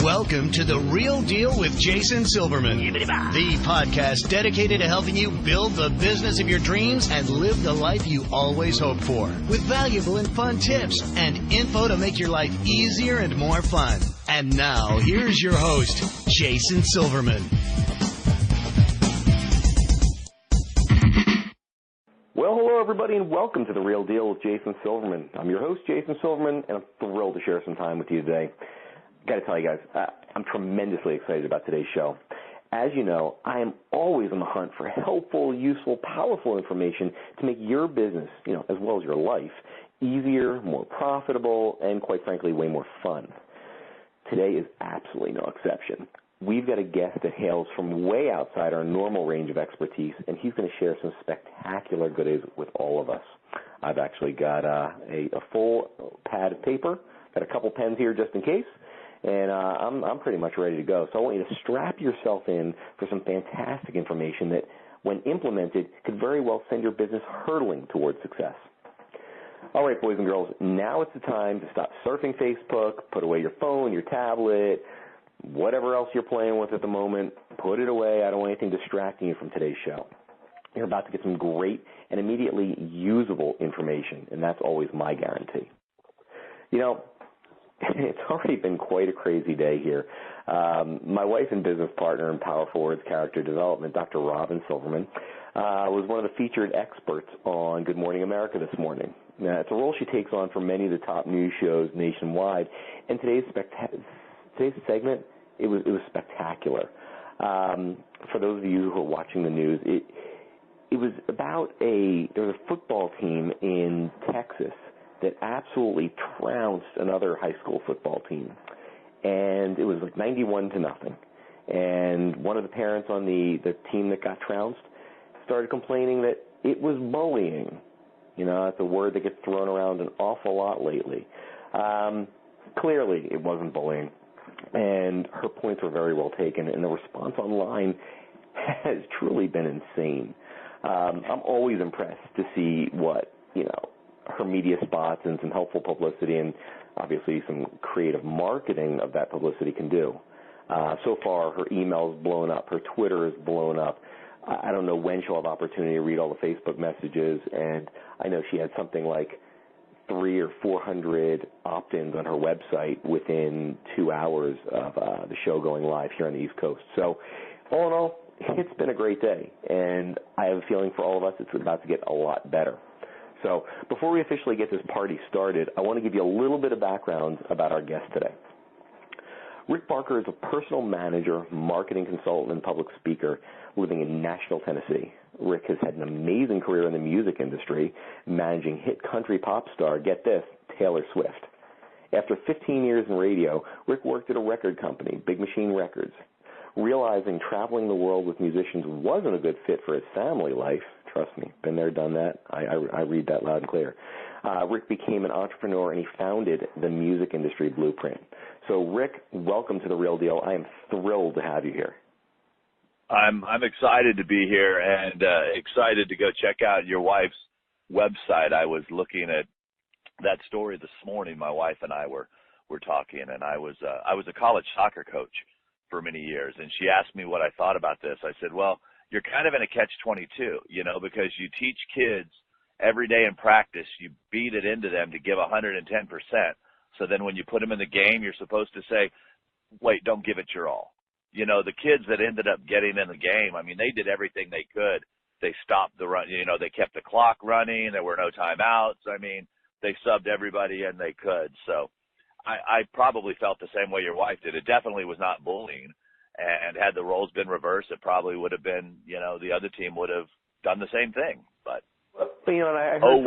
Welcome to The Real Deal with Jason Silverman, the podcast dedicated to helping you build the business of your dreams and live the life you always hoped for, with valuable and fun tips and info to make your life easier and more fun. And now, here's your host, Jason Silverman. Well, hello, everybody, and welcome to The Real Deal with Jason Silverman. I'm your host, Jason Silverman, and I'm thrilled to share some time with you today. Got to tell you guys, I'm tremendously excited about today's show. As you know, I am always on the hunt for helpful, useful, powerful information to make your business, as well as your life, easier, more profitable, and quite frankly, way more fun. Today is absolutely no exception. We've got a guest that hails from way outside our normal range of expertise, and he's going to share some spectacular goodies with all of us. I've actually got a full pad of paper, got a couple pens here just in case, and I'm pretty much ready to go. So I want you to strap yourself in for some fantastic information that, when implemented, could very well send your business hurtling towards success. All right, boys and girls, now it's the time to stop surfing Facebook, put away your phone, your tablet, whatever else you're playing with at the moment. Put it away. I don't want anything distracting you from today's show. You're about to get some great and immediately usable information, and that's always my guarantee. It's already been quite a crazy day here. My wife and business partner in Power Forward's character development, Dr. Robin Silverman, was one of the featured experts on Good Morning America this morning. Now, it's a role she takes on for many of the top news shows nationwide, and today's segment, it was spectacular. For those of you who are watching the news, it was about there was a football team in Texas that absolutely trounced another high school football team. And it was like 91-0. And one of the parents on the team that got trounced started complaining that it was bullying. That's a word that gets thrown around an awful lot lately. Clearly, it wasn't bullying. And her points were very well taken. And the response online has truly been insane. I'm always impressed to see what, her media spots and some helpful publicity and obviously some creative marketing of that publicity can do. So far, her email's blown up. Her Twitter is blown up. I don't know when she'll have opportunity to read all the Facebook messages, and I know she had something like 300 or 400 opt-ins on her website within 2 hours of the show going live here on the East Coast. So all in all, it's been a great day, and I have a feeling for all of us it's about to get a lot better. So before we officially get this party started, I want to give you a little bit of background about our guest today. Rick Barker is a personal manager, marketing consultant, and public speaker living in Nashville, Tennessee. Rick has had an amazing career in the music industry, managing hit country pop star, get this, Taylor Swift. After 15 years in radio, Rick worked at a record company, Big Machine Records. Realizing traveling the world with musicians wasn't a good fit for his family life, trust me, been there, done that, I read that loud and clear, Rick became an entrepreneur and he founded the Music Industry Blueprint. So, Rick, welcome to The Real Deal. I am thrilled to have you here. I'm excited to be here and excited to go check out your wife's website. I was looking at that story this morning. My wife and I were talking, and I was a college soccer coach for many years, and she asked me what I thought about this. I said, well, you're kind of in a catch-22, because you teach kids every day in practice, you beat it into them to give 110%. So then when you put them in the game, you're supposed to say, wait, don't give it your all. The kids that ended up getting in the game, they did everything they could. They stopped the run, they kept the clock running. There were no timeouts. They subbed everybody and they could. So I probably felt the same way your wife did. It definitely was not bullying. And had the roles been reversed, it probably would have been, the other team would have done the same thing. But I heard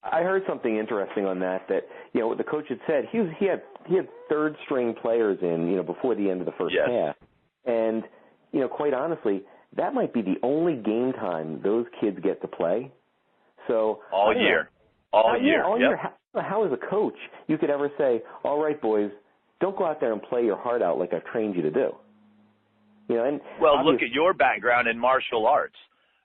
I heard something interesting on that what the coach had said. He had third string players in, before the end of the first half. And, quite honestly, that might be the only game time those kids get to play. So all year. How as a coach you could ever say, all right, boys, don't go out there and play your heart out like I've trained you to do. Look at your background in martial arts.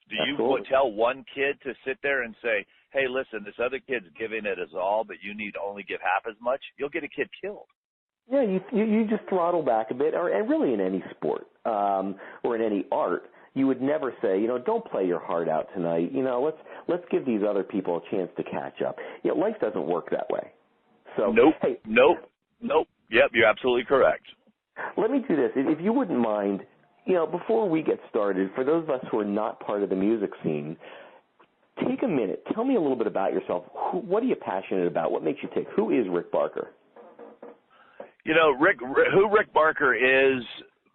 Do you tell one kid to sit there and say, hey, listen, this other kid's giving it his all, but you need to only give half as much? You'll get a kid killed. Yeah, you just throttle back a bit, and really in any sport or in any art, you would never say, don't play your heart out tonight. Let's give these other people a chance to catch up. Life doesn't work that way. So Nope, hey, nope. Yep, you're absolutely correct. let me do this. If you wouldn't mind, before we get started, for those of us who are not part of the music scene, take a minute. Tell me a little bit about yourself. What are you passionate about? What makes you tick? Who is Rick Barker? Who Rick Barker is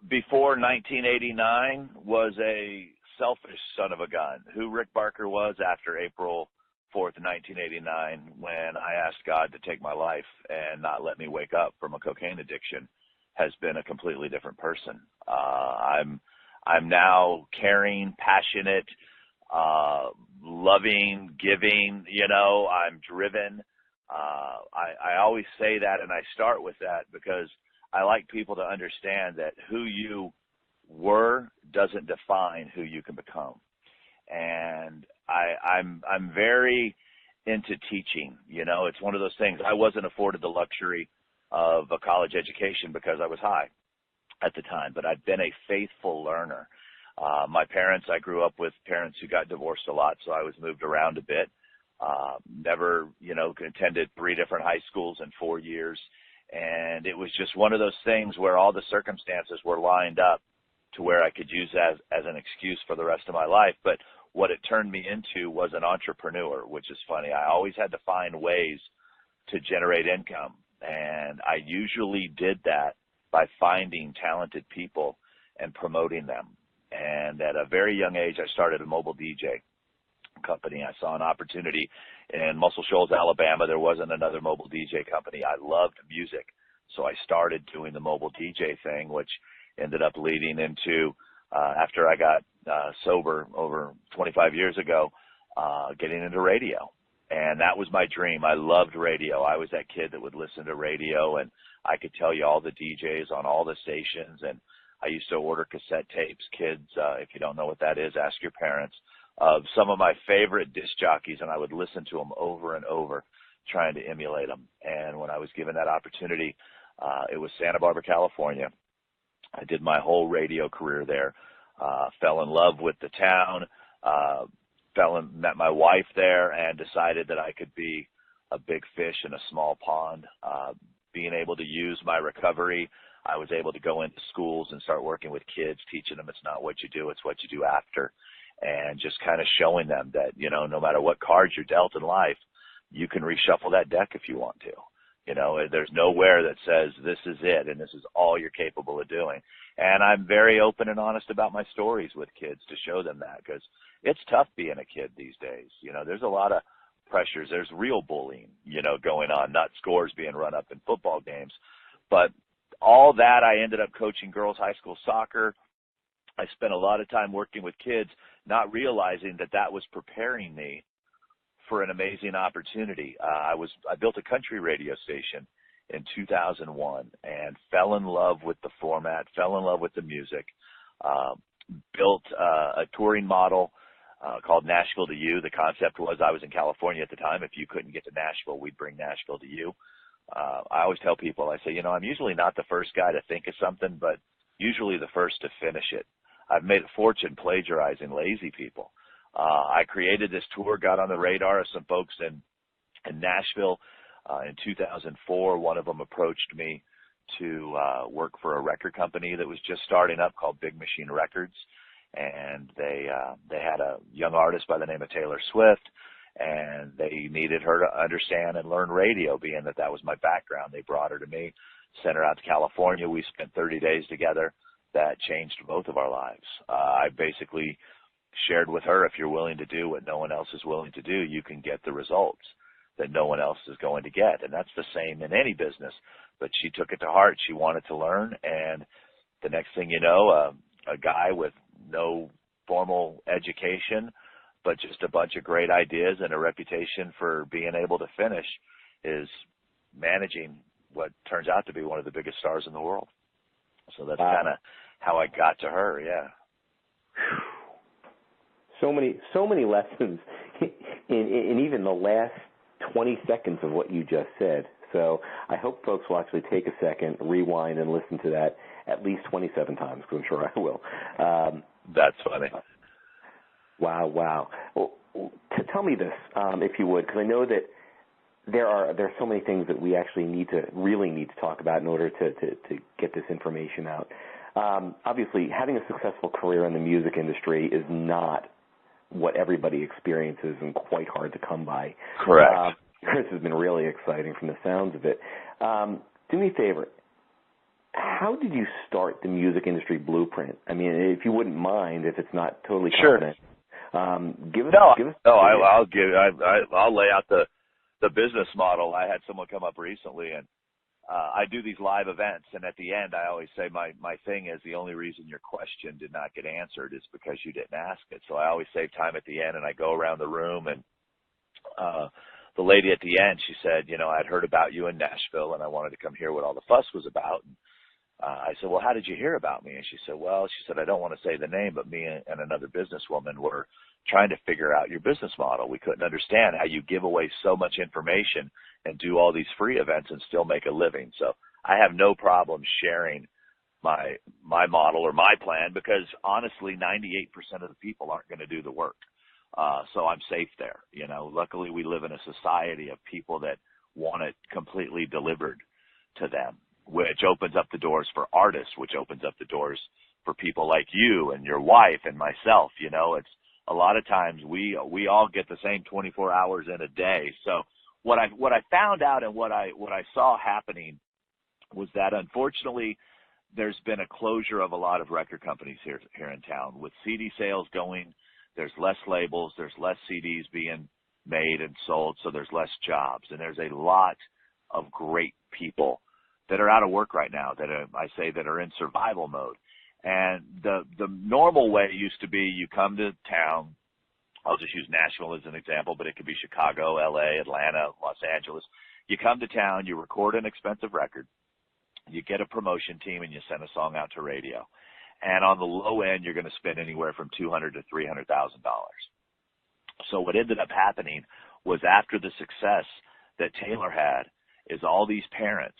before 1989 was a selfish son of a gun. Who Rick Barker was after April 4th, 1989, when I asked God to take my life and not let me wake up from a cocaine addiction, has been a completely different person. I'm now caring, passionate, loving, giving. I'm driven. I always say that, and I start with that because I like people to understand that who you were doesn't define who you can become. And I'm very into teaching. It's one of those things. I wasn't afforded the luxury of a college education because I was high at the time, but I've been a faithful learner. My parents, I grew up with parents who got divorced a lot, so I was moved around a bit. Never, attended 3 different high schools in 4 years. And it was just one of those things where all the circumstances were lined up to where I could use as an excuse for the rest of my life. But what it turned me into was an entrepreneur, which is funny. I always had to find ways to generate income. And I usually did that by finding talented people and promoting them. And at a very young age, I started a mobile DJ company. I saw an opportunity in Muscle Shoals, Alabama. There wasn't another mobile DJ company. I loved music, so I started doing the mobile DJ thing, which ended up leading into, after I got sober over 25 years ago, getting into radio. And that was my dream. I loved radio. I was that kid that would listen to radio, and I could tell you all the DJs on all the stations, and I used to order cassette tapes. Kids, if you don't know what that is, ask your parents, of some of my favorite disc jockeys, and I would listen to them over and over, trying to emulate them. And when I was given that opportunity, it was Santa Barbara, California. I did my whole radio career there, fell in love with the town, met my wife there, and decided that I could be a big fish in a small pond. Being able to use my recovery, I was able to go into schools and start working with kids, teaching them it's not what you do, it's what you do after. And just kind of showing them that, no matter what cards you're dealt in life, you can reshuffle that deck if you want to. There's nowhere that says this is it and this is all you're capable of doing. And I'm very open and honest about my stories with kids to show them that, because it's tough being a kid these days. There's a lot of pressures. There's real bullying, going on, not scores being run up in football games. But all that, I ended up coaching girls high school soccer. I spent a lot of time working with kids, not realizing that was preparing me for an amazing opportunity. I built a country radio station in 2001 and fell in love with the format, fell in love with the music, built a touring model called Nashville to You. The concept was, I was in California at the time. If you couldn't get to Nashville, we'd bring Nashville to you. I always tell people, I say, I'm usually not the first guy to think of something, but usually the first to finish it. I've made a fortune plagiarizing lazy people. I created this tour, got on the radar of some folks in Nashville. In 2004, one of them approached me to work for a record company that was just starting up called Big Machine Records. And they had a young artist by the name of Taylor Swift, and they needed her to understand and learn radio, being that was my background. They brought her to me, sent her out to California. We spent 30 days together. That changed both of our lives. I basically shared with her, if you're willing to do what no one else is willing to do, you can get the results that no one else is going to get. And that's the same in any business. But she took it to heart. She wanted to learn. And the next thing you know, a guy with no formal education, but just a bunch of great ideas and a reputation for being able to finish, is managing what turns out to be one of the biggest stars in the world. So that's kind of how I got to her. Yeah. So many lessons in even the last 20 seconds of what you just said. So I hope folks will actually take a second, rewind, and listen to that at least 27 times, because I'm sure I will. That's funny. Wow. Well, tell me this, if you would, because I know that there are so many things that we actually really need to talk about in order to get this information out. Obviously, having a successful career in the music industry is not what everybody experiences and quite hard to come by. Correct. This has been really exciting from the sounds of it. Do me a favor. How did you start the music industry blueprint? I mean, if you wouldn't mind, if it's not totally confident. Sure. I'll lay out the business model. I had someone come up recently, and I do these live events, and at the end I always say my thing is the only reason your question did not get answered is because you didn't ask it. So I always save time at the end, and I go around the room, and the lady at the end, she said, I'd heard about you in Nashville, and I wanted to come hear what all the fuss was about. And I said, well, how did you hear about me? And she said, I don't want to say the name, but me and another businesswoman were trying to figure out your business model. We couldn't understand how you give away so much information and do all these free events and still make a living. So I have no problem sharing my model or my plan, because honestly, 98% of the people aren't going to do the work. So I'm safe there. Luckily we live in a society of people that want it completely delivered to them, which opens up the doors for artists, which opens up the doors for people like you and your wife and myself. It's a lot of times we all get the same 24 hours in a day. So what I found out and what I saw happening was that unfortunately there's been a closure of a lot of record companies here in town. With CD sales going, there's less labels, there's less CDs being made and sold, so there's less jobs. And there's a lot of great people that are out of work right now that are in survival mode. And the normal way used to be you come to town. I'll just use Nashville as an example, but it could be Chicago, LA, Atlanta, Los Angeles. You come to town, you record an expensive record, you get a promotion team, and you send a song out to radio. And on the low end, you're going to spend anywhere from $200,000 to $300,000. So what ended up happening was, after the success that Taylor had, is all these parents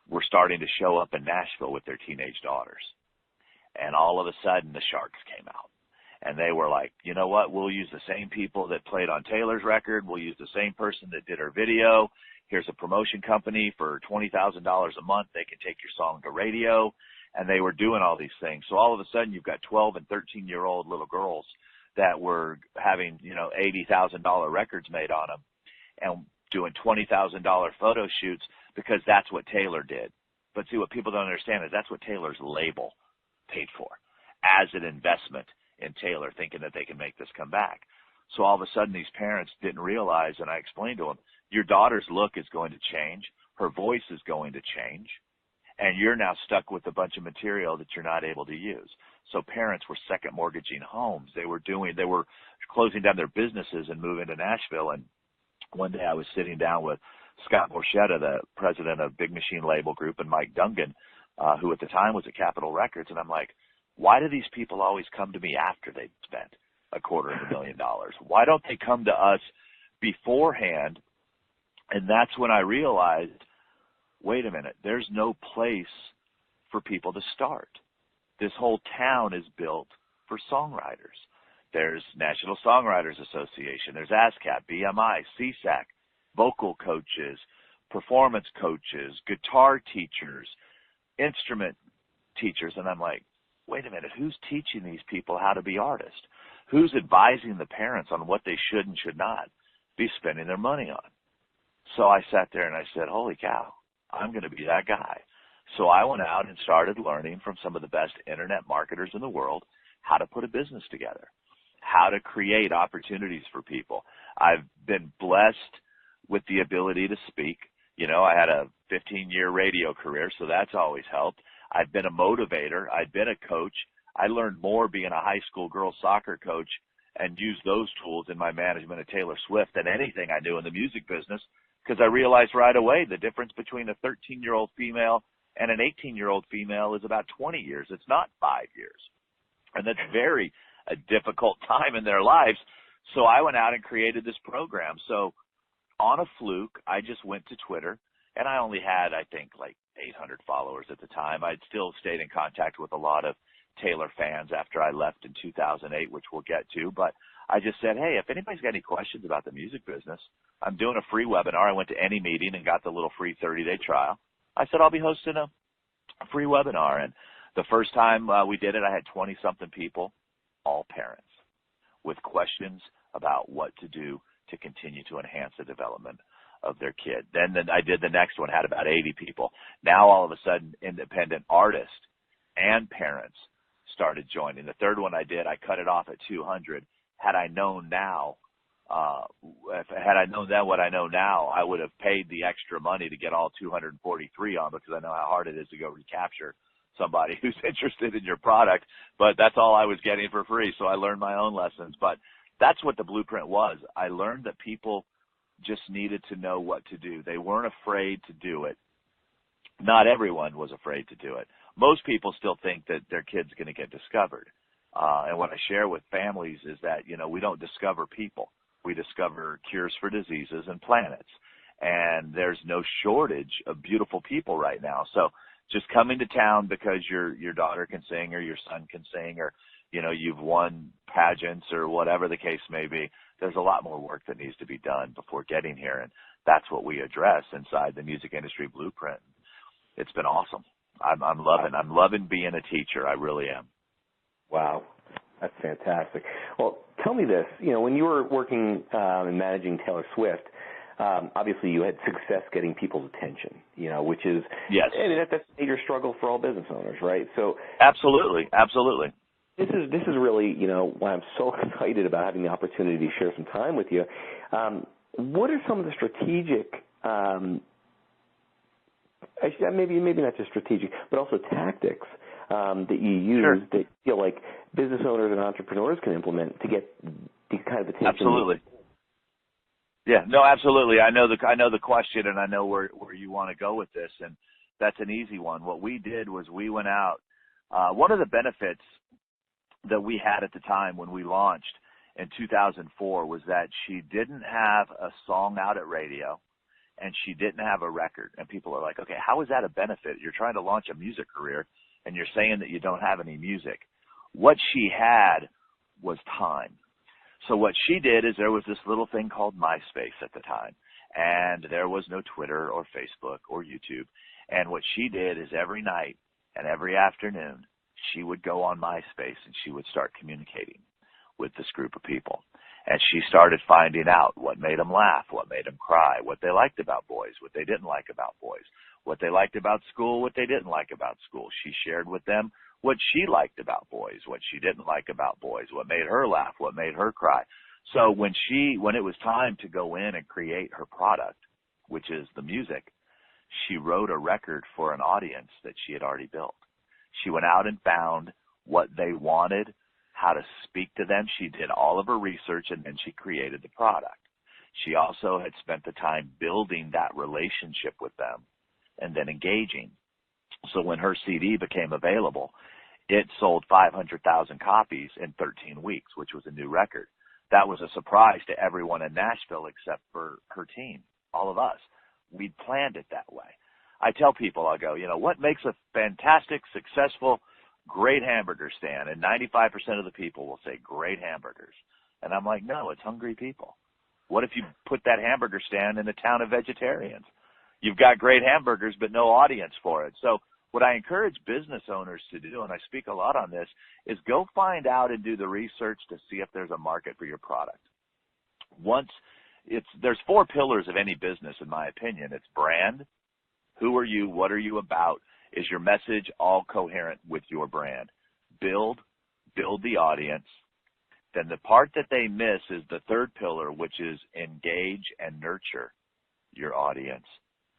were starting to show up in Nashville with their teenage daughters. And all of a sudden, the Sharks came out. And they were like, you know what, we'll use the same people that played on Taylor's record. We'll use the same person that did her video. Here's a promotion company for $20,000 a month. They can take your song to radio. And they were doing all these things. So all of a sudden, you've got 12 and 13-year-old little girls that were having, $80,000 records made on them and doing $20,000 photo shoots, because that's what Taylor did. But see, what people don't understand is that's what Taylor's label paid for, as an investment in Taylor, thinking that they can make this come back. So all of a sudden, these parents didn't realize, and I explained to them, your daughter's look is going to change, her voice is going to change, and you're now stuck with a bunch of material that you're not able to use. So parents were second mortgaging homes. They were closing down their businesses and moving to Nashville. And one day I was sitting down with Scott Borchetta, the president of Big Machine Label Group, and Mike Dungan, who at the time was at Capitol Records. And I'm like, why do these people always come to me after they've spent $250,000? Why don't they come to us beforehand? And that's when I realized, wait a minute, there's no place for people to start. This whole town is built for songwriters. There's National Songwriters Association, there's ASCAP, BMI, CSAC, vocal coaches, performance coaches, guitar teachers, instrument teachers. And I'm like, wait a minute, who's teaching these people how to be artists? Who's advising the parents on what they should and should not be spending their money on? So I sat there and I said, holy cow, I'm going to be that guy. So I went out and started learning from some of the best internet marketers in the world how to put a business together, how to create opportunities for people. I've been blessed with the ability to speak. I had a 15-year radio career, so that's always helped. I've been a motivator. I've been a coach. I learned more being a high school girls soccer coach and used those tools in my management of Taylor Swift than anything I knew in the music business, because I realized right away the difference between a 13-year-old female and an 18-year-old female is about 20 years. It's not 5 years. And that's a difficult time in their lives. So I went out and created this program. So on a fluke, I just went to Twitter, and I only had, I think, like 800 followers at the time. I'd still stayed in contact with a lot of Taylor fans after I left in 2008, which we'll get to. But I just said, hey, if anybody's got any questions about the music business, I'm doing a free webinar. I went to any meeting and got the little free 30-day trial. I said, I'll be hosting a free webinar. And the first time we did it, I had 20-something people, all parents, with questions about what to do to continue to enhance the development of their kid. Then I did the next one, had about 80 people. Now all of a sudden, independent artists and parents started joining. The third one I did, I cut it off at 200. Had I known now, had I known then what I know now, I would have paid the extra money to get all 243 on, because I know how hard it is to go recapture somebody who's interested in your product. But that's all I was getting for free, so I learned my own lessons. But that's what the blueprint was. I learned that people just needed to know what to do. They weren't afraid to do it. Not everyone was afraid to do it. Most people still think that their kid's going to get discovered. And what I share with families is that, we don't discover people. We discover cures for diseases and planets. And there's no shortage of beautiful people right now. So just coming to town because your daughter can sing or your son can sing, or, you've won pageants or whatever the case may be, there's a lot more work that needs to be done before getting here. And that's what we address inside the Music Industry Blueprint. It's been awesome. I'm loving being a teacher. I really am. Wow. That's fantastic. Well, tell me this. When you were working and managing Taylor Swift, obviously you had success getting people's attention, which is, yes. I mean, that's a major struggle for all business owners, right? So Absolutely. This is really, why I'm so excited about having the opportunity to share some time with you. What are some of the strategic, maybe not just strategic, but also tactics that you use Sure. that you feel like business owners and entrepreneurs can implement to get the kind of attention? Absolutely. Yeah, no, absolutely. I know the question, and I know where you want to go with this, and that's an easy one. What we did was we went out. One of the benefits that we had at the time when we launched in 2004 was that she didn't have a song out at radio, and she didn't have a record. And people are like, okay, how is that a benefit? You're trying to launch a music career, and you're saying that you don't have any music. What she had was time. So what she did is there was this little thing called MySpace at the time, and there was no Twitter or Facebook or YouTube. And what she did is every night and every afternoon, she would go on MySpace and she would start communicating with this group of people. And she started finding out what made them laugh, what made them cry, what they liked about boys, what they didn't like about boys, what they liked about school, what they didn't like about school. She shared with them what she liked about boys, what she didn't like about boys, what made her laugh, what made her cry. So when it was time to go in and create her product, which is the music, she wrote a record for an audience that she had already built. She went out and found what they wanted, how to speak to them. She did all of her research, and then she created the product. She also had spent the time building that relationship with them and then engaging. So when her CD became available, it sold 500,000 copies in 13 weeks, which was a new record. That was a surprise to everyone in Nashville except for her team, all of us. We'd planned it that way. I tell people, I go, what makes a fantastic, successful, great hamburger stand? And 95% of the people will say great hamburgers. And I'm like, no, it's hungry people. What if you put that hamburger stand in a town of vegetarians? You've got great hamburgers, but no audience for it. So what I encourage business owners to do, and I speak a lot on this, is go find out and do the research to see if there's a market for your product. There's 4 pillars of any business, in my opinion. It's brand. Who are you? What are you about? Is your message all coherent with your brand? Build the audience. Then the part that they miss is the third pillar, which is engage and nurture your audience.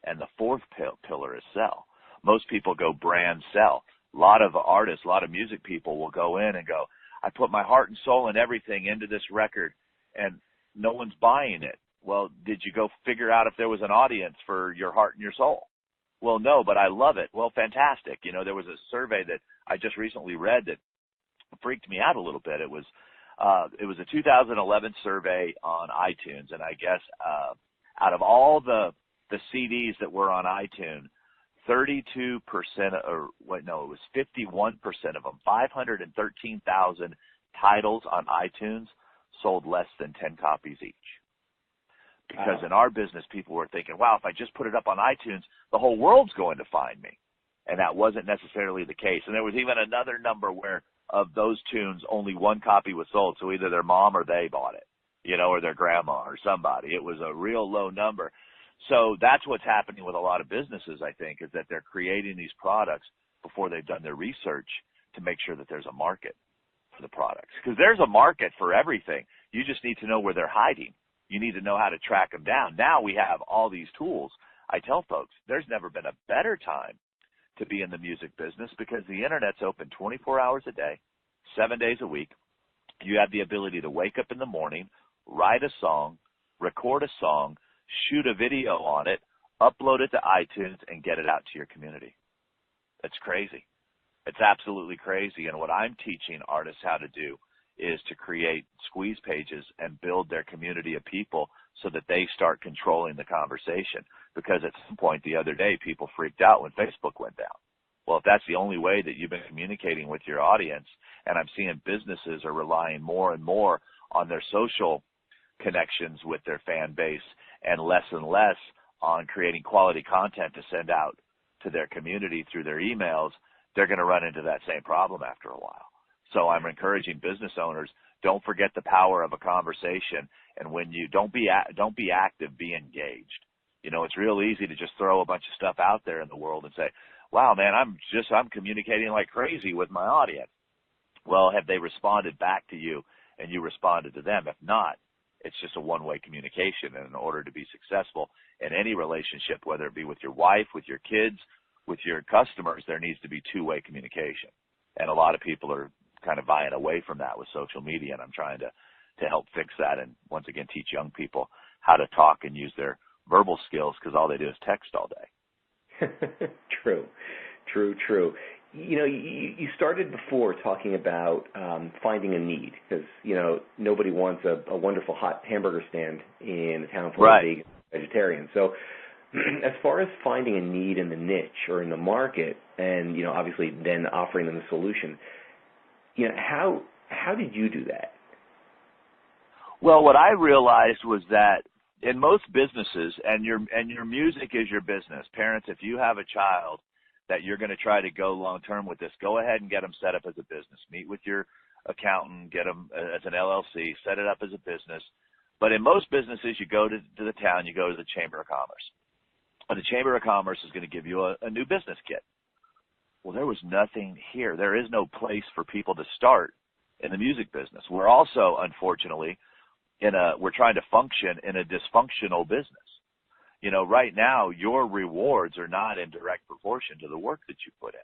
And the fourth pillar is sell. Most people go brand, sell. A lot of artists, a lot of music people will go in and go, I put my heart and soul and everything into this record, and no one's buying it. Well, did you go figure out if there was an audience for your heart and your soul? Well, no, but I love it. Well, fantastic. There was a survey that I just recently read that freaked me out a little bit. It was a 2011 survey on iTunes, and I guess Out of all the CDs that were on iTunes, 32%, or wait, no, it was 51% of them, 513,000 titles on iTunes sold less than 10 copies each. Because in our business, people were thinking, wow, if I just put it up on iTunes, the whole world's going to find me. And that wasn't necessarily the case. And there was even another number where of those tunes, only one copy was sold. So either their mom or they bought it, you know, or their grandma or somebody. It was a real low number. So that's what's happening with a lot of businesses, I think, is that they're creating these products before they've done their research to make sure that there's a market for the products. Because there's a market for everything. You just need to know where they're hiding. You need to know how to track them down. Now we have all these tools. I tell folks, there's never been a better time to be in the music business because the Internet's open 24 hours a day, 7 days a week. You have the ability to wake up in the morning, write a song, record a song, shoot a video on it, upload it to iTunes, and get it out to your community. It's crazy. It's absolutely crazy. And what I'm teaching artists how to do is to create squeeze pages and build their community of people so that they start controlling the conversation. Because at some point the other day, people freaked out when Facebook went down. Well, if that's the only way that you've been communicating with your audience, and I'm seeing businesses are relying more and more on their social connections with their fan base and less on creating quality content to send out to their community through their emails, they're going to run into that same problem after a while. So I'm encouraging business owners, don't forget the power of a conversation. And when you don't be active, be engaged. You know, it's real easy to just throw a bunch of stuff out there in the world and say, wow, man, I'm communicating like crazy with my audience. Well, have they responded back to you and you responded to them? If not, it's just a one-way communication. And in order to be successful in any relationship, whether it be with your wife, with your kids, with your customers, there needs to be two-way communication. And a lot of people are kind of vying away from that with social media, and I'm trying to help fix that and once again teach young people how to talk and use their verbal skills because all they do is text all day. True. You know, you started before talking about finding a need because, you know, nobody wants a wonderful hot hamburger stand in a town full of vegan vegetarians. So as far as finding a need in the niche or in the market and, you know, obviously then offering them a solution, you know, how did you do that? Well, what I realized was that in most businesses, and your music is your business. Parents, if you have a child that you're going to try to go long-term with this, go ahead and get them set up as a business. Meet with your accountant, get them as an LLC, set it up as a business. But in most businesses, you go to the town, you go to the Chamber of Commerce. And the Chamber of Commerce is going to give you a new business kit. Well, there was nothing here. There is no place for people to start in the music business. We're also, unfortunately, we're trying to function in a dysfunctional business. You know, right now, your rewards are not in direct proportion to the work that you put in.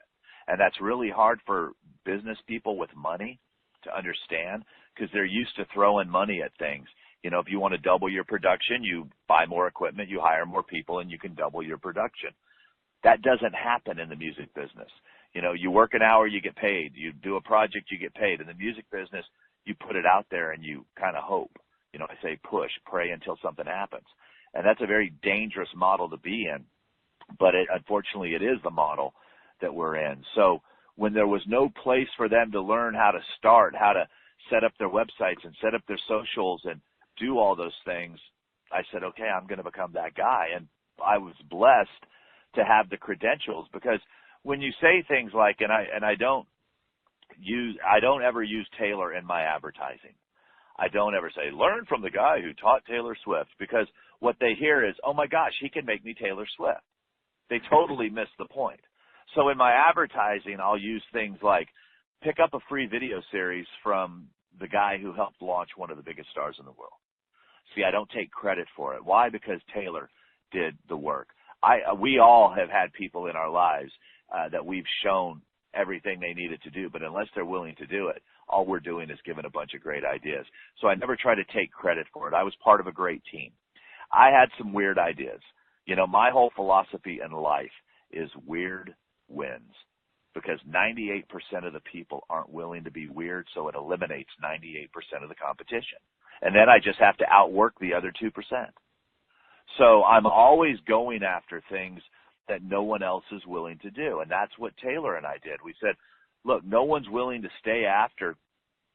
And that's really hard for business people with money to understand because they're used to throwing money at things. You know, if you want to double your production, you buy more equipment, you hire more people, and you can double your production. That doesn't happen in the music business. You know, you work an hour, you get paid. You do a project, you get paid. In the music business, you put it out there and you kind of hope. You know, I say push, pray until something happens. And that's a very dangerous model to be in. But unfortunately, it is the model that we're in. So when there was no place for them to learn how to start, how to set up their websites and set up their socials and do all those things, I said, okay, I'm going to become that guy. And I was blessed to have the credentials because when you say things like, and I don't ever use Taylor in my advertising. I don't ever say, learn from the guy who taught Taylor Swift, because what they hear is, oh my gosh, he can make me Taylor Swift. They totally miss the point. So in my advertising, I'll use things like pick up a free video series from the guy who helped launch one of the biggest stars in the world. See, I don't take credit for it. Why? Because Taylor did the work. We all have had people in our lives that we've shown everything they needed to do, but unless they're willing to do it, all we're doing is giving a bunch of great ideas. So I never try to take credit for it. I was part of a great team. I had some weird ideas. You know, my whole philosophy in life is weird wins, because 98% of the people aren't willing to be weird, so it eliminates 98% of the competition. And then I just have to outwork the other 2%. So I'm always going after things that no one else is willing to do. And that's what Taylor and I did. We said, look, no one's willing to stay after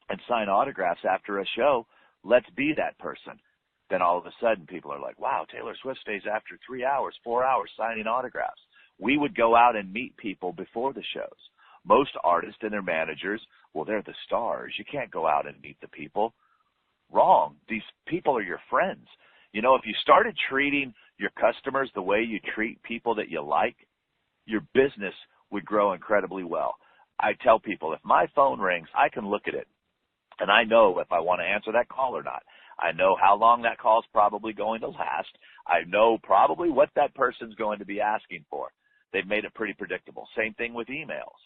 and sign autographs after a show. Let's be that person. Then all of a sudden people are like, wow, Taylor Swift stays after 3 hours, 4 hours signing autographs. We would go out and meet people before the shows. Most artists and their managers, well, they're the stars. You can't go out and meet the people. Wrong. These people are your friends. You know, if you started treating your customers the way you treat people that you like, your business would grow incredibly well. I tell people, if my phone rings, I can look at it, and I know if I want to answer that call or not. I know how long that call is probably going to last. I know probably what that person's going to be asking for. They've made it pretty predictable. Same thing with emails.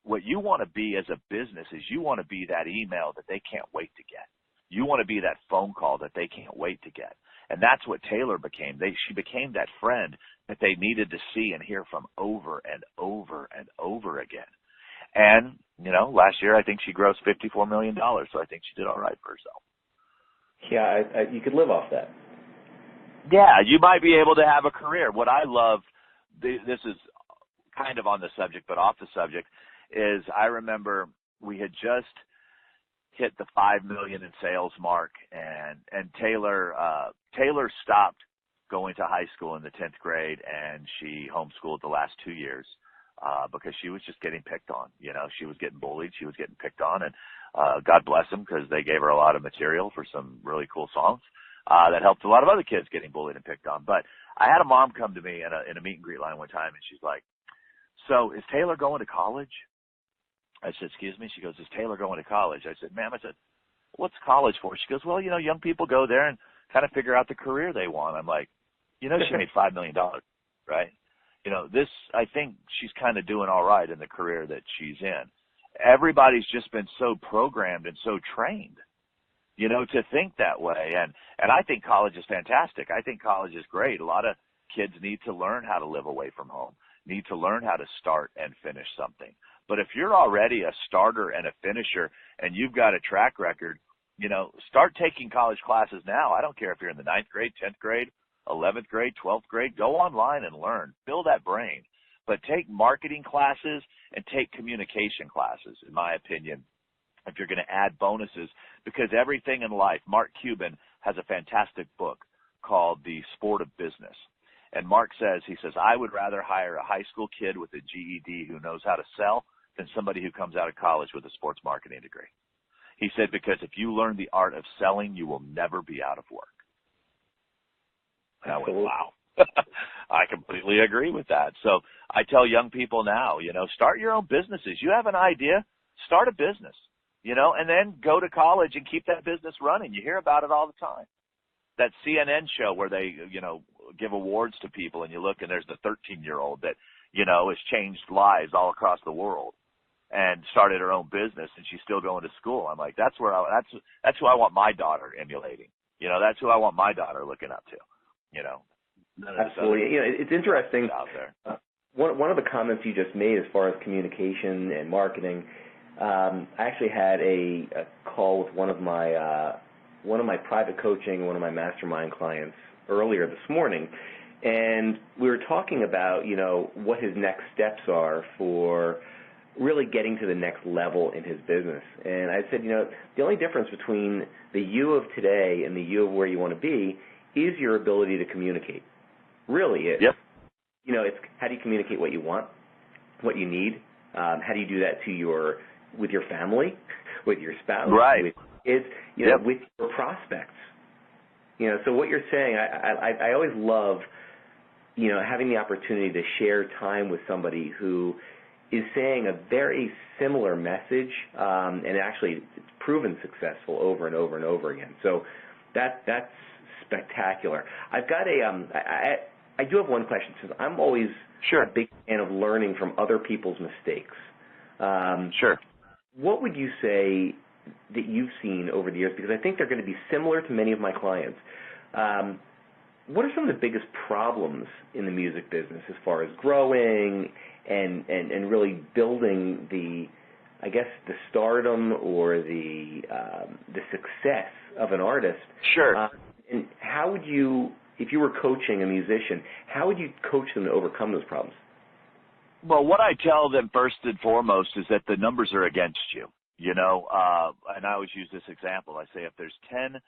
What you want to be as a business is you want to be that email that they can't wait to get. You want to be that phone call that they can't wait to get. And that's what Taylor became. She became that friend that they needed to see and hear from over and over and over again. And, you know, last year I think she grossed $54 million, so I think she did all right for herself. Yeah, you could live off that. Yeah, you might be able to have a career. What I love, this is kind of on the subject, but off the subject, is I remember we had just hit the 5 million in sales mark, and Taylor stopped going to high school in the 10th grade, and she homeschooled the last 2 years because she was just getting picked on. You know, she was getting bullied, she was getting picked on, and God bless them because they gave her a lot of material for some really cool songs that helped a lot of other kids getting bullied and picked on. But I had a mom come to me in a meet and greet line one time, and she's like, "So is Taylor going to college?" I said, "Excuse me?" She goes, "Is Taylor going to college?" I said, "Ma'am," I said, "What's college for?" She goes, "Well, you know, young people go there and kind of figure out the career they want." I'm like, you know, she made $5 million, right? You know, I think she's kind of doing all right in the career that she's in. Everybody's just been so programmed and so trained, you know, to think that way. And I think college is fantastic. I think college is great. A lot of kids need to learn how to live away from home, need to learn how to start and finish something. But if you're already a starter and a finisher and you've got a track record, you know, start taking college classes now. I don't care if you're in the 9th grade, 10th grade, 11th grade, 12th grade. Go online and learn. Build that brain. But take marketing classes and take communication classes, in my opinion, if you're going to add bonuses, because everything in life, Mark Cuban has a fantastic book called The Sport of Business. And Mark says, he says, I would rather hire a high school kid with a GED who knows how to sell than somebody who comes out of college with a sports marketing degree. He said, because if you learn the art of selling, you will never be out of work. And I went, wow. I completely agree with that. So I tell young people now, you know, start your own businesses. You have an idea, start a business, you know, and then go to college and keep that business running. You hear about it all the time. That CNN show where they, you know, give awards to people and you look and there's the 13-year-old that, you know, has changed lives all across the world and started her own business and she's still going to school. I'm like, that's who I want my daughter emulating. You know, that's who I want my daughter looking up to, you know. Absolutely. You know, it's interesting. Out there. One of the comments you just made as far as communication and marketing, I actually had a call with one of my private coaching, one of my mastermind clients earlier this morning, and we were talking about, you know, what his next steps are for really getting to the next level in his business. And I said, you know, the only difference between the you of today and the you of where you want to be is your ability to communicate. Really is. Yep. You know, it's how do you communicate what you want, what you need? How do you do that with your family, with your spouse, right? With kids, you know, with your prospects. You know, so what you're saying, I always love, you know, having the opportunity to share time with somebody who is saying a very similar message, and actually it's proven successful over and over and over again. So that's spectacular. I've got I do have one question, since I'm always a big fan of learning from other people's mistakes. Sure. What would you say that you've seen over the years, because I think they're going to be similar to many of my clients. What are some of the biggest problems in the music business as far as growing and really building the stardom or the success of an artist? Sure. And how would you if you were coaching a musician, how would you coach them to overcome those problems? Well, what I tell them first and foremost is that the numbers are against you, and I always use this example. I say if there's 10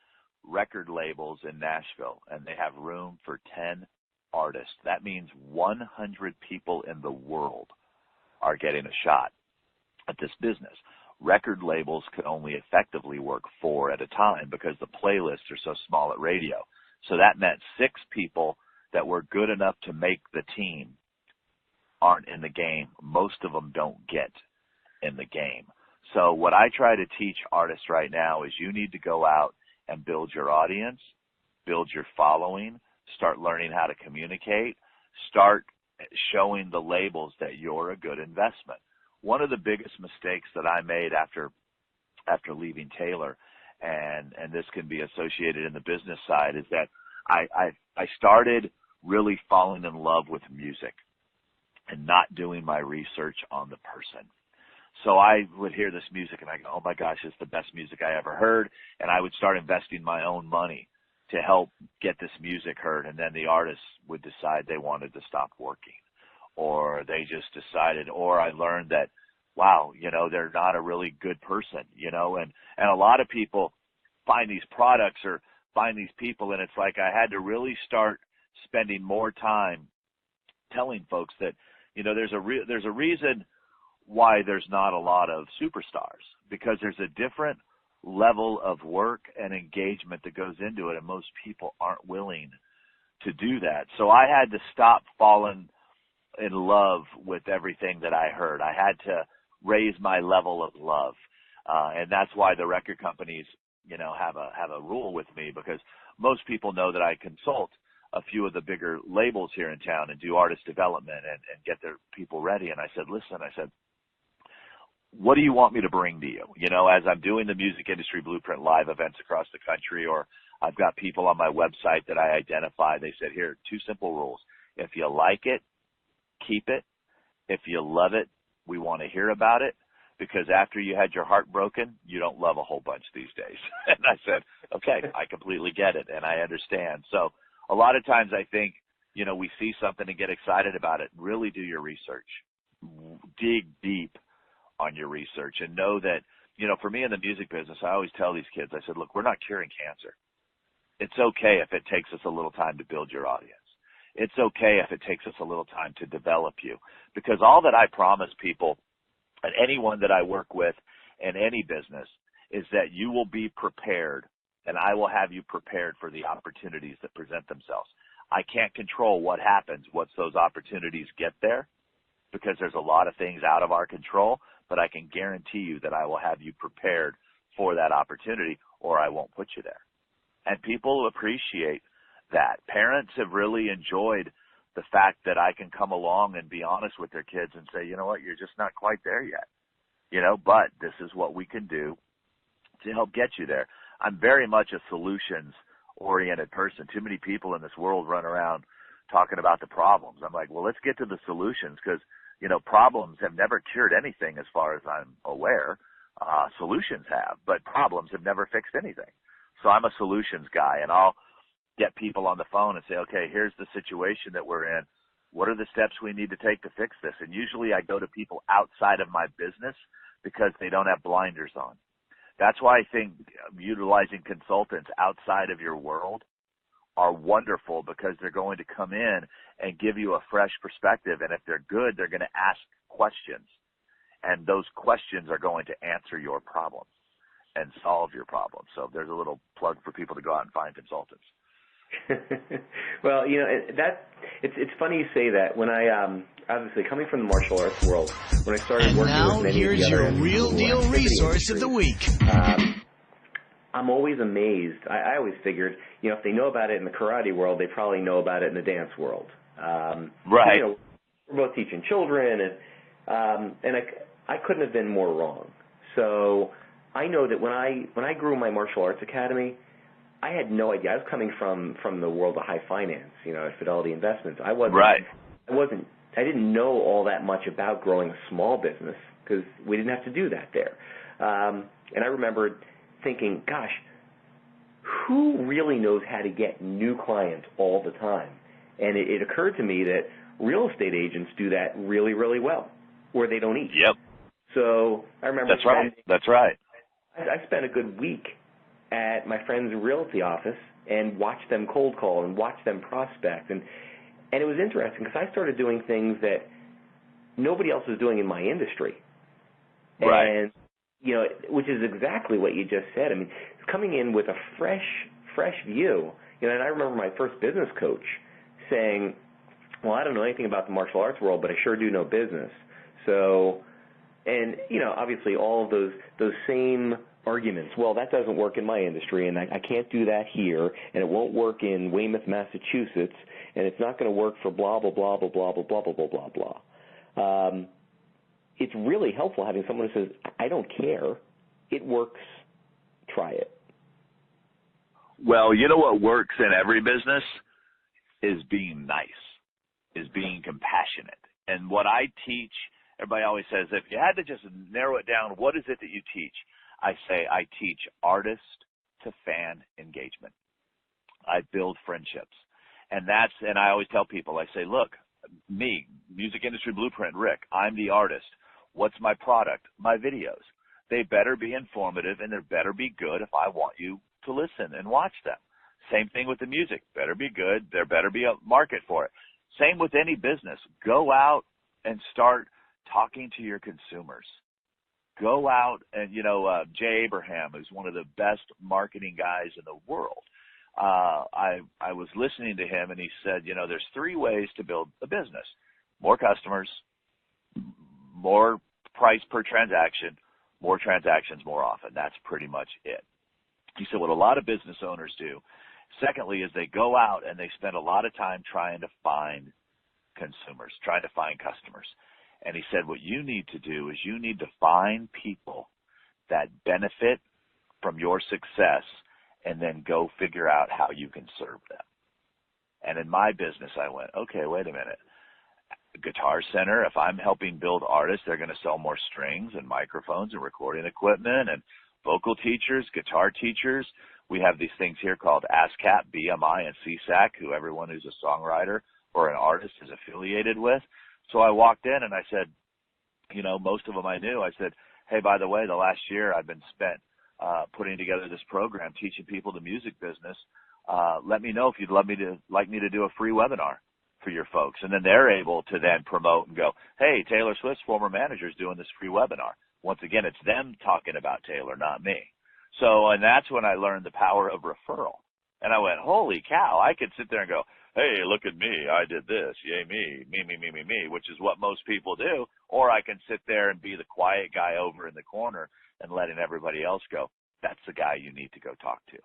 record labels in Nashville and they have room for 10 artists, that means 100 people in the world are getting a shot at this business. Record labels can only effectively work 4 at a time because the playlists are so small at radio. So that meant 6 people that were good enough to make the team aren't in the game. Most of them don't get in the game. So what I try to teach artists right now is you need to go out and build your audience, build your following, start learning how to communicate, start showing the labels that you're a good investment. One of the biggest mistakes that I made after leaving Taylor, and this can be associated in the business side, is that I started really falling in love with music and not doing my research on the person. So I would hear this music and I go, oh my gosh, it's the best music I ever heard. And I would start investing my own money to help get this music heard. And then the artists would decide they wanted to stop working, or they just decided, or I learned that, wow, they're not a really good person, and a lot of people find these products or find these people, and it's like I had to really start spending more time telling folks that, there's a reason why there's not a lot of superstars, because there's a different level of work and engagement that goes into it, and most people aren't willing to do that. So I had to stop falling in love with everything that I heard. I had to raise my level of love, and that's why the record companies, have a rule with me, because most people know that I consult a few of the bigger labels here in town and do artist development and get their people ready. And I said, listen, what do you want me to bring to you? As I'm doing the Music Industry Blueprint live events across the country, or I've got people on my website that I identify, they said, here, 2 simple rules. If you like it, keep it. If you love it, we want to hear about it, because after you had your heart broken, you don't love a whole bunch these days. And I said, okay, I completely get it, and I understand. So a lot of times I think, we see something and get excited about it. Really do your research. Dig deep on your research, and know that, for me in the music business, I always tell these kids, I said, look, we're not curing cancer. It's okay if it takes us a little time to build your audience. It's okay if it takes us a little time to develop you, because all that I promise people and anyone that I work with in any business is that you will be prepared, and I will have you prepared for the opportunities that present themselves. I can't control what happens once those opportunities get there, because there's a lot of things out of our control, but I can guarantee you that I will have you prepared for that opportunity, or I won't put you there. And people appreciate that. Parents have really enjoyed the fact that I can come along and be honest with their kids and say, you know what, you're just not quite there yet, but this is what we can do to help get you there. I'm very much a solutions-oriented person. Too many people in this world run around talking about the problems. I'm like, well, let's get to the solutions, because, problems have never cured anything as far as I'm aware. Solutions have, but problems have never fixed anything. So I'm a solutions guy, and I'll get people on the phone and say, okay, here's the situation that we're in. What are the steps we need to take to fix this? And usually I go to people outside of my business because they don't have blinders on. That's why I think utilizing consultants outside of your world are wonderful, because they're going to come in and give you a fresh perspective. And if they're good, they're going to ask questions. And those questions are going to answer your problems and solve your problems. So there's a little plug for people to go out and find consultants. Well, it's funny you say that. When I obviously coming from the martial arts world, when I started working with many of the other here's your real deal resource of the week. I'm always amazed. I always figured, if they know about it in the karate world, they probably know about it in the dance world. Right. We're both teaching children, and I couldn't have been more wrong. So I know that when I grew my martial arts academy, I had no idea. I was coming from the world of high finance, at Fidelity Investments. I didn't know all that much about growing a small business, because we didn't have to do that there. And I remember thinking, gosh, who really knows how to get new clients all the time? And it occurred to me that real estate agents do that really, really well, where they don't eat. Yep. So I remember That's right. I spent a good week at my friend's realty office and watched them cold call and watched them prospect. And it was interesting because I started doing things that nobody else was doing in my industry. Right. And, you know, which is exactly what you just said. I mean, coming in with a fresh view. You know, and I remember my first business coach saying, well, I don't know anything about the martial arts world, but I sure do know business. So, and, you know, obviously all of those same arguments. Well, that doesn't work in my industry, and I can't do that here, and it won't work in Weymouth, Massachusetts, and it's not going to work for blah, blah, blah, blah, blah, blah, blah, blah, blah, blah, blah. It's really helpful having someone who says, I don't care. It works. Try it. Well, you know what works in every business is being nice, is being compassionate. And what I teach, everybody always says, if you had to just narrow it down, what is it that you teach? I say I teach artist to fan engagement. I build friendships. And I always tell people, I say, look, me, music industry blueprint, Rick, I'm the artist. What's my product? My videos. They better be informative and they better be good if I want you to listen and watch them. Same thing with the music. Better be good. There better be a market for it. Same with any business. Go out and start talking to your consumers. Go out and, you know, Jay Abraham is one of the best marketing guys in the world. I was listening to him and he said, you know, there's 3 ways to build a business. More customers, more price per transaction, more transactions more often. That's pretty much it. He said what a lot of business owners do, secondly, is they go out and they spend a lot of time trying to find consumers, trying to find customers. And he said what you need to do is you need to find people that benefit from your success and then go figure out how you can serve them. And in my business, I went, okay, wait a minute. Guitar Center, if I'm helping build artists, they're going to sell more strings and microphones and recording equipment and vocal teachers, guitar teachers. We have these things here called ASCAP, BMI, and CSAC, who everyone who's a songwriter or an artist is affiliated with. So I walked in and I said, you know, most of them I knew. I said, hey, by the way, the last year I've been spent putting together this program, teaching people the music business. Let me know if you'd like me to do a free webinar for your folks. And then they're able to then promote and go, hey, Taylor Swift's former manager is doing this free webinar. Once again, it's them talking about Taylor, not me. So, and that's when I learned the power of referral. And I went, holy cow, I could sit there and go, hey, look at me, I did this, yay me, me, which is what most people do. Or I can sit there and be the quiet guy over in the corner and letting everybody else go. That's the guy you need to go talk to.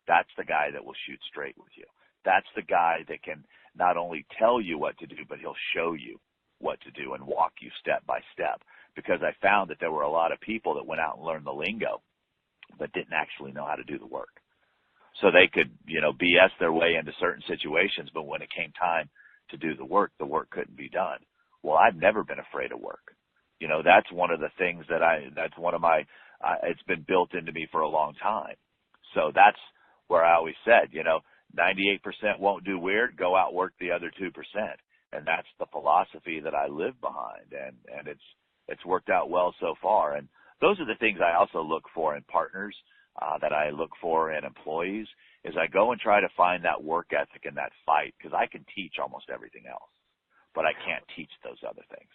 That's the guy that will shoot straight with you. That's the guy that can not only tell you what to do, but he'll show you what to do and walk you step by step. Because I found that there were a lot of people that went out and learned the lingo, but didn't actually know how to do the work. So they could, you know, BS their way into certain situations, but when it came time to do the work couldn't be done. Well, I've never been afraid of work. You know, that's one of the things that's one of my, it's been built into me for a long time. So that's where I always said, you know, 98% won't do weird, go out, work the other 2%. And that's the philosophy that I live behind. And it's worked out well so far. And those are the things I also look for in partners, that I look for in employees, is I go and try to find that work ethic and that fight, because I can teach almost everything else, but I can't teach those other things.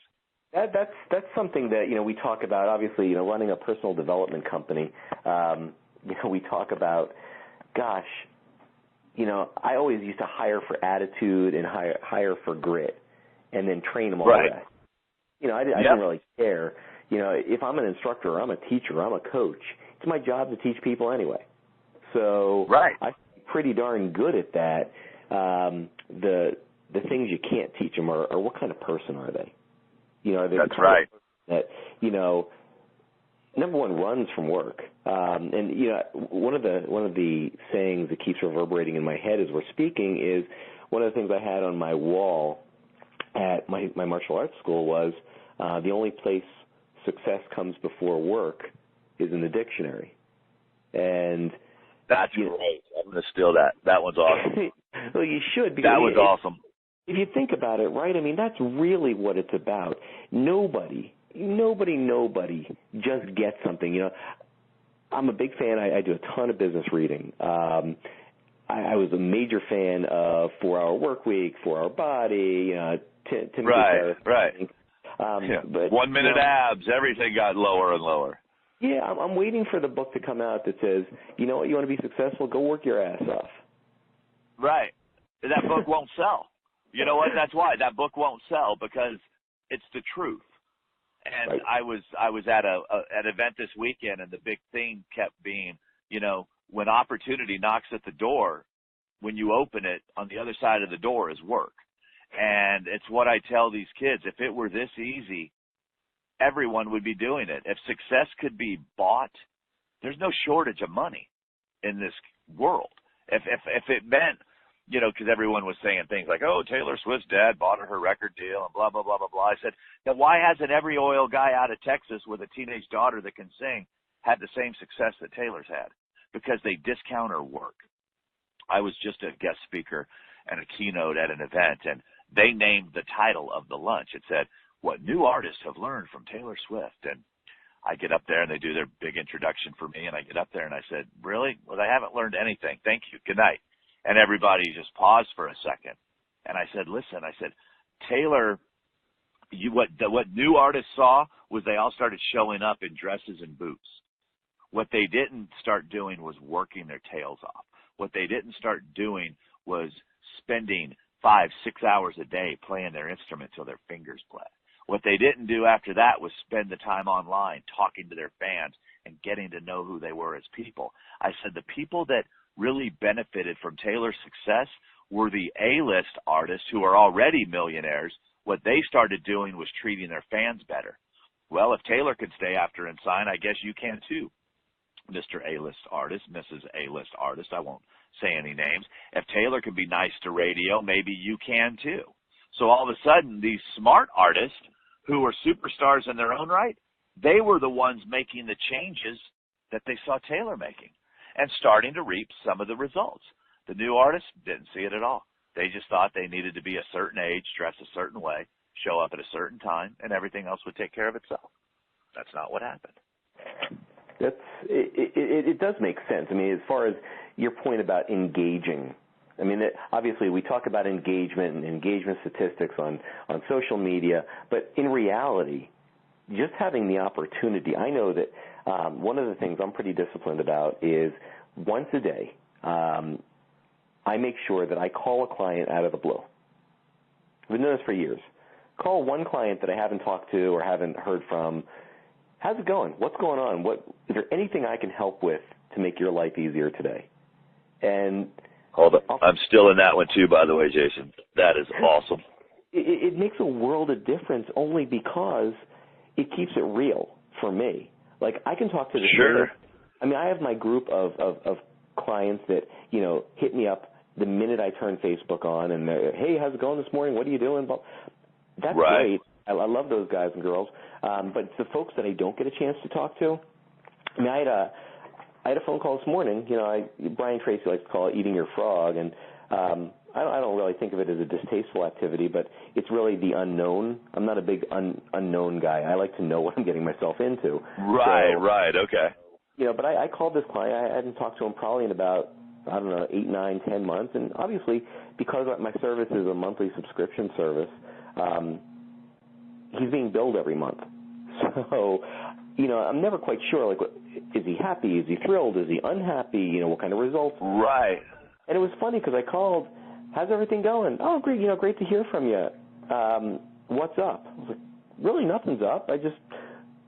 That's something that, you know, we talk about. Obviously, you know, running a personal development company, you know, we talk about, gosh, you know, I always used to hire for attitude and hire for grit, and then train them all the rest. You know, I didn't really care. You know, if I'm an instructor or I'm a teacher or I'm a coach, it's my job to teach people anyway. So I'm pretty darn good at that. The things you can't teach them are what kind of person are they? You know, are they the kind of person that, you know, number one, runs from work. And, you know, one of the sayings that keeps reverberating in my head as we're speaking is one of the things I had on my wall at my martial arts school was the only place success comes before work is in the dictionary. And, That's great. I'm going to steal that. That one's awesome. Well, you should. Because that was awesome. If you think about it, right, I mean, that's really what it's about. Nobody just gets something. You know, I'm a big fan. I do a ton of business reading. I was a major fan of 4-Hour Workweek, 4-Hour Body, Tim Right. But 1 minute abs, everything got lower and lower. Yeah, I'm waiting for the book to come out that says, you know what, you want to be successful, go work your ass off. Right. That book won't sell. You know what? That's why that book won't sell, because it's the truth. And right. I was at an event this weekend, and the big theme kept being, you know, when opportunity knocks at the door, when you open it, on the other side of the door is work. And it's what I tell these kids. If it were this easy, everyone would be doing it. If success could be bought, there's no shortage of money in this world. If it meant, you know, because everyone was saying things like, oh, Taylor Swift's dad bought her record deal and blah, blah, blah, blah, blah. I said, then why hasn't every oil guy out of Texas with a teenage daughter that can sing had the same success that Taylor's had? Because they discount her work. I was just a guest speaker and a keynote at an event, and they named the title of the lunch. It said, what new artists have learned from Taylor Swift. And I get up there, and they do their big introduction for me, and I get up there, and I said, really? Well, I haven't learned anything. Thank you. Good night. And everybody just paused for a second. And I said, listen, I said, Taylor, what new artists saw was they all started showing up in dresses and boots. What they didn't start doing was working their tails off. What they didn't start doing was spending 5-6 hours a day playing their instrument till their fingers bled. What they didn't do after that was spend the time online talking to their fans and getting to know who they were as people. I said the people that really benefited from Taylor's success were the A-list artists who are already millionaires. What they started doing was treating their fans better. Well, if Taylor could stay after and sign, I guess you can too, Mr. A-list artist, Mrs. A-list artist. I won't say any names. If Taylor could be nice to radio, maybe you can too. So all of a sudden, these smart artists who were superstars in their own right, they were the ones making the changes that they saw Taylor making and starting to reap some of the results. The new artists didn't see it at all. They just thought they needed to be a certain age, dress a certain way, show up at a certain time, and everything else would take care of itself. That's not what happened. It does make sense. I mean, as far as your point about engaging, I mean, obviously we talk about engagement and engagement statistics on social media, but in reality, just having the opportunity, I know that one of the things I'm pretty disciplined about is once a day, I make sure that I call a client out of the blue. I've been doing this for years. Call one client that I haven't talked to or haven't heard from. How's it going? What's going on? Is there anything I can help with to make your life easier today? And hold on, I'm still in that one too, by the way, Jason. That is awesome. It makes a world of difference only because it keeps it real for me. Like I can talk to the sure. I mean, I have my group of clients that, you know, hit me up the minute I turn Facebook on and they're, hey, how's it going this morning? What are you doing? That's right. Great. I love those guys and girls. But it's the folks that I don't get a chance to talk to. I mean, I had a phone call this morning. You know, Brian Tracy likes to call it eating your frog, and I don't really think of it as a distasteful activity, but it's really the unknown. I'm not a big unknown guy. I like to know what I'm getting myself into. Right, right, okay. You know, but I called this client. I hadn't talked to him probably in about, I don't know, 8, 9, 10 months, and obviously because my service is a monthly subscription service, he's being billed every month. So, you know, I'm never quite sure, like, is he happy? Is he thrilled? Is he unhappy? You know, what kind of results? Right. And it was funny because I called, how's everything going? Oh, great, you know, great to hear from you. What's up? I was like, really nothing's up. I just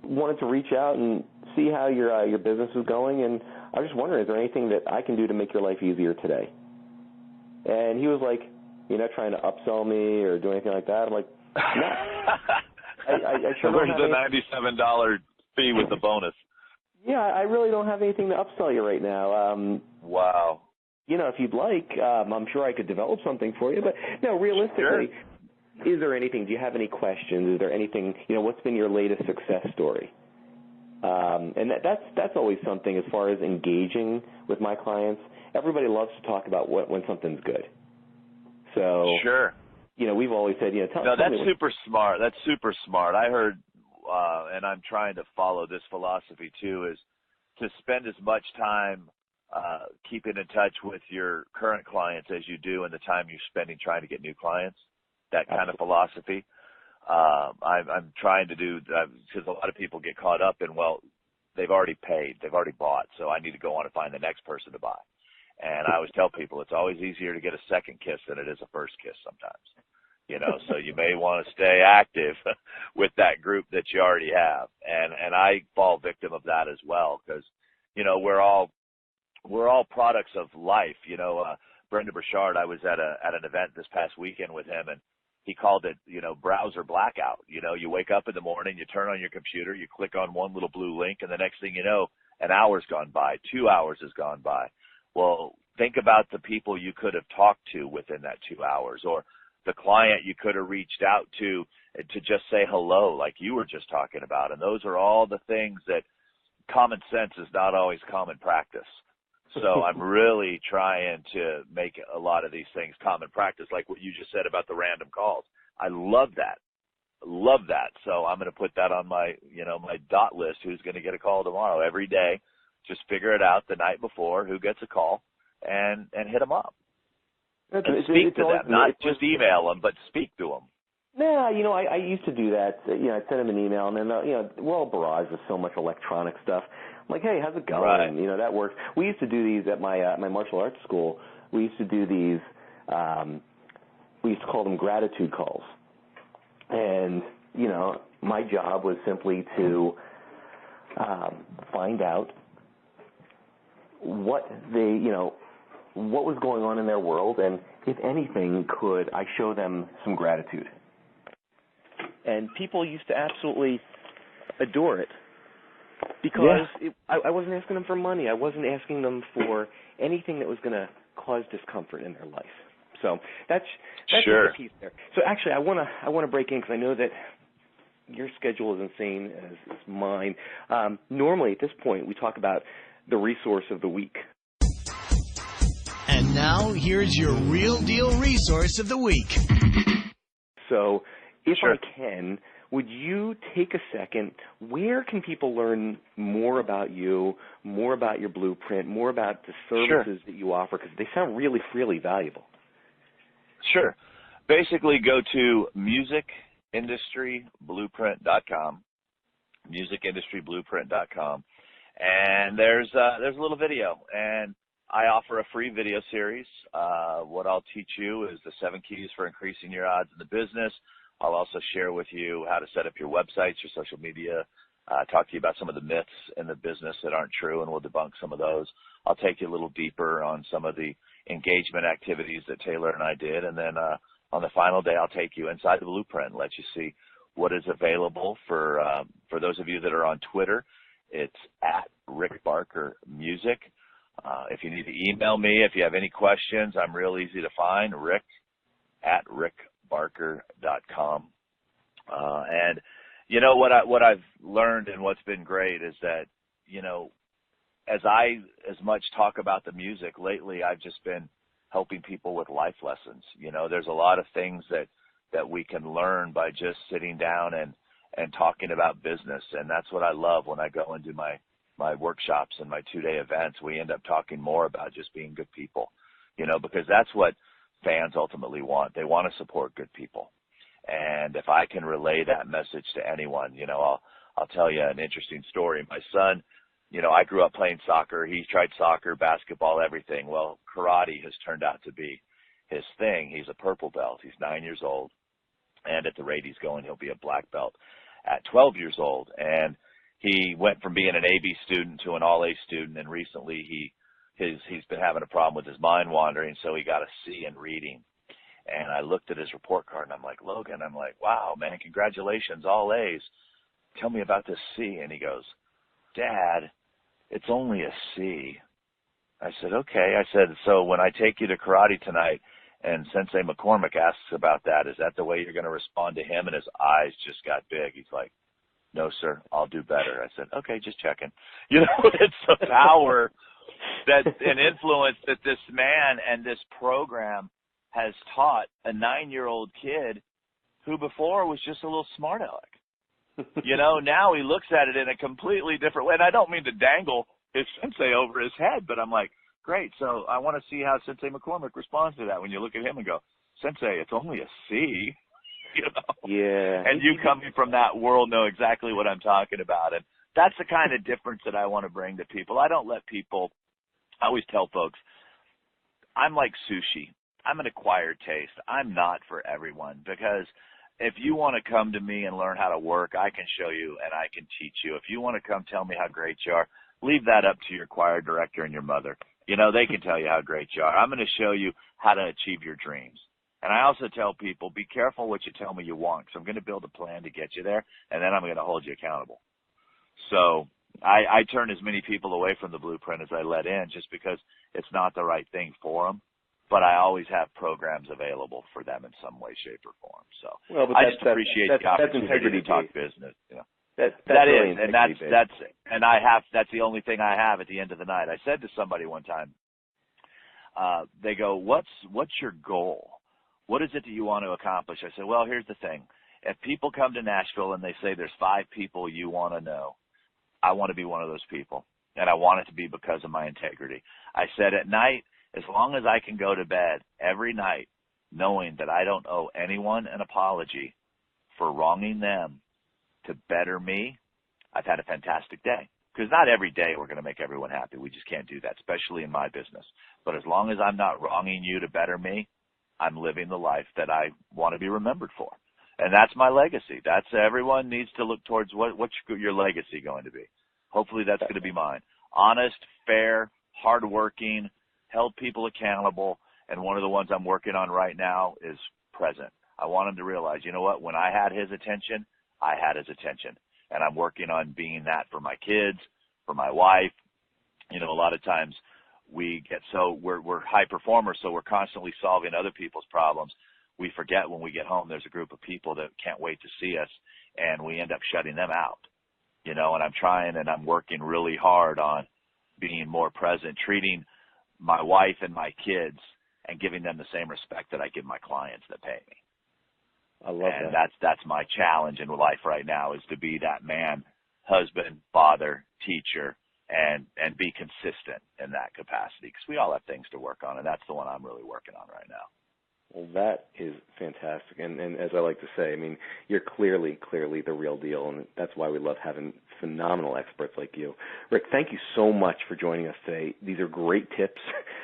wanted to reach out and see how your business is going, and I was just wondering, is there anything that I can do to make your life easier today? And he was like, you're not trying to upsell me or do anything like that? I'm like, no. I sure Where's the $97 fee with the bonus? Yeah, I really don't have anything to upsell you right now. Wow. You know, if you'd like, I'm sure I could develop something for you. But, no, realistically, Is there anything, do you have any questions? Is there anything, you know, what's been your latest success story? And that's always something as far as engaging with my clients. Everybody loves to talk about when something's good. So, sure. We've always said, no, that's super smart. That's super smart. I heard, and I'm trying to follow this philosophy too, is to spend as much time keeping in touch with your current clients as you do in the time you're spending trying to get new clients. That kind of philosophy. I'm trying to do that because a lot of people get caught up in, well, they've already paid, they've already bought, so I need to go on and find the next person to buy. And I always tell people it's always easier to get a second kiss than it is a first kiss sometimes. So you may want to stay active with that group that you already have. And I fall victim of that as well because, we're all products of life. Brenda Burchard, I was at an event this past weekend with him, and he called it, browser blackout. You wake up in the morning, you turn on your computer, you click on one little blue link, and the next thing you know, an hour's gone by, 2 hours has gone by. Well, think about the people you could have talked to within that 2 hours, or the client you could have reached out to just say hello, like you were just talking about. And those are all the things that common sense is not always common practice. So I'm really trying to make a lot of these things common practice, like what you just said about the random calls. I love that. Love that. So I'm going to put that on my, my dot list, who's going to get a call tomorrow. Every day, just figure it out the night before, who gets a call, and hit them up. And speak to them, not just email them, but speak to them. Yeah, I used to do that. I'd send them an email, and then, we're all barraged with so much electronic stuff. I'm like, hey, how's it going? Right. That works. We used to do these at my martial arts school. We used to do these, we used to call them gratitude calls. And, my job was simply to find out what what was going on in their world, and if anything, could I show them some gratitude? And people used to absolutely adore it because I wasn't asking them for money. I wasn't asking them for anything that was going to cause discomfort in their life. So that's sure. The piece there. So actually, I want to break in because I know that your schedule is insane as mine. Normally, at this point, we talk about the resource of the week. And now, here's your real deal resource of the week. So, if sure. I can, would you take a second? Where can people learn more about you, more about your blueprint, more about the services that you offer? Because they sound really, really valuable. Sure. Basically, go to musicindustry.blueprint.com, musicindustry.blueprint.com, and there's a little video, and I offer a free video series. What I'll teach you is the 7 keys for increasing your odds in the business. I'll also share with you how to set up your websites, your social media, talk to you about some of the myths in the business that aren't true, and we'll debunk some of those. I'll take you a little deeper on some of the engagement activities that Taylor and I did, and then on the final day, I'll take you inside the blueprint and let you see what is available for those of you that are on Twitter. It's at Rick Barker Music. If you need to email me, if you have any questions, I'm real easy to find, rick@rickbarker.com. And what I've learned and what's been great is that, as much talk about the music lately, I've just been helping people with life lessons. There's a lot of things that we can learn by just sitting down and talking about business. And that's what I love when I go and do my workshops and my 2-day events. We end up talking more about just being good people, because that's what fans ultimately want. They want to support good people. And if I can relay that message to anyone, I'll tell you an interesting story. My son, I grew up playing soccer. He tried soccer, basketball, everything. Well, karate has turned out to be his thing. He's a purple belt. He's 9 years old. And at the rate he's going, he'll be a black belt at 12 years old. And he went from being an AB student to an all-A student. And recently he's been having a problem with his mind wandering. So he got a C in reading. And I looked at his report card and I'm like, Logan, wow, man, congratulations, all A's. Tell me about this C. And he goes, Dad, it's only a C. I said, okay. I said, so when I take you to karate tonight and Sensei McCormick asks about that, is that the way you're going to respond to him? And his eyes just got big. He's like, No, sir, I'll do better. I said, okay, just checking. You know, it's the power that and influence that this man and this program has taught a 9-year-old kid who before was just a little smart aleck. You know, now he looks at it in a completely different way. And I don't mean to dangle his sensei over his head, but I'm like, great. So I want to see how Sensei McCormick responds to that when you look at him and go, Sensei, it's only a C. You know? Yeah. And you coming from that world know exactly what I'm talking about. And that's the kind of difference that I want to bring to people. I don't let people, I always tell folks, I'm like sushi. I'm an acquired taste. I'm not for everyone, because if you want to come to me and learn how to work, I can show you and I can teach you. If you want to come tell me how great you are, leave that up to your choir director and your mother. You know, they can tell you how great you are. I'm going to show you how to achieve your dreams. And I also tell people, be careful what you tell me you want, because I'm going to build a plan to get you there, and then I'm going to hold you accountable. So I turn as many people away from the blueprint as I let in, just because it's not the right thing for them. But I always have programs available for them in some way, shape, or form. So I just appreciate the opportunity to talk business. You know. That is, and that's the only thing I have at the end of the night. I said to somebody one time, they go, what's your goal? What is it that you want to accomplish? I said, well, here's the thing. If people come to Nashville and they say there's 5 people you want to know, I want to be one of those people, and I want it to be because of my integrity. I said at night, as long as I can go to bed every night knowing that I don't owe anyone an apology for wronging them to better me, I've had a fantastic day. Because not every day we're going to make everyone happy. We just can't do that, especially in my business. But as long as I'm not wronging you to better me, I'm living the life that I want to be remembered for. And that's my legacy. That's everyone needs to look towards what's your legacy going to be. Hopefully that's going to be mine. Honest, fair, hardworking, held people accountable. And one of the ones I'm working on right now is present. I want him to realize, you know what, when I had his attention, I had his attention. And I'm working on being that for my kids, for my wife. You know, a lot of times we get we're high performers, so we're constantly solving other people's problems. We forget when we get home there's a group of people that can't wait to see us, and we end up shutting them out. You know, and I'm trying and I'm working really hard on being more present, treating my wife and my kids and giving them the same respect that I give my clients that pay me. I love that. And that's my challenge in life right now, is to be that man, husband, father, teacher, and be consistent in that capacity, because we all have things to work on, and that's the one I'm really working on right now. Well, that is fantastic. And as I like to say, I mean, you're clearly the real deal, and that's why we love having phenomenal experts like you. Rick, thank you so much for joining us today. These are great tips.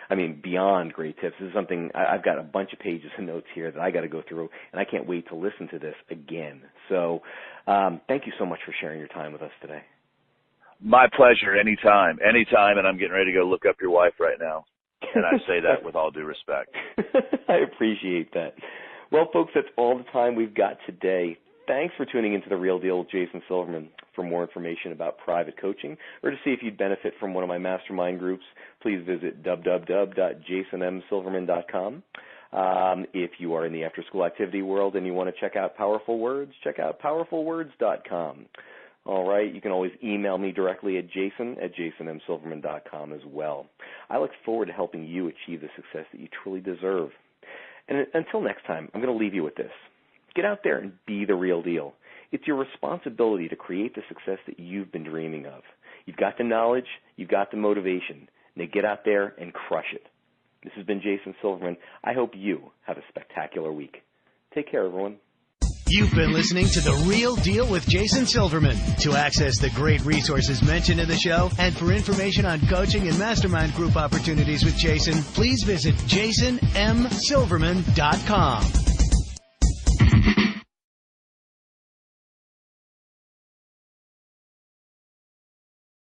I mean, beyond great tips. This is something, I've got a bunch of pages of notes here that I got to go through, and I can't wait to listen to this again. So thank you so much for sharing your time with us today. My pleasure. Anytime, and I'm getting ready to go look up your wife right now. And I say that with all due respect. I appreciate that. Well, folks, that's all the time we've got today. Thanks for tuning into The Real Deal with Jason Silverman. For more information about private coaching or to see if you'd benefit from one of my mastermind groups, please visit www.jasonmsilverman.com. If you are in the after-school activity world and you want to check out Powerful Words, check out powerfulwords.com. All right, you can always email me directly at jason@jasonmsilverman.com as well. I look forward to helping you achieve the success that you truly deserve. And until next time, I'm going to leave you with this. Get out there and be the real deal. It's your responsibility to create the success that you've been dreaming of. You've got the knowledge, you've got the motivation. Now get out there and crush it. This has been Jason Silverman. I hope you have a spectacular week. Take care, everyone. You've been listening to The Real Deal with Jason Silverman. To access the great resources mentioned in the show and for information on coaching and mastermind group opportunities with Jason, please visit jasonmsilverman.com.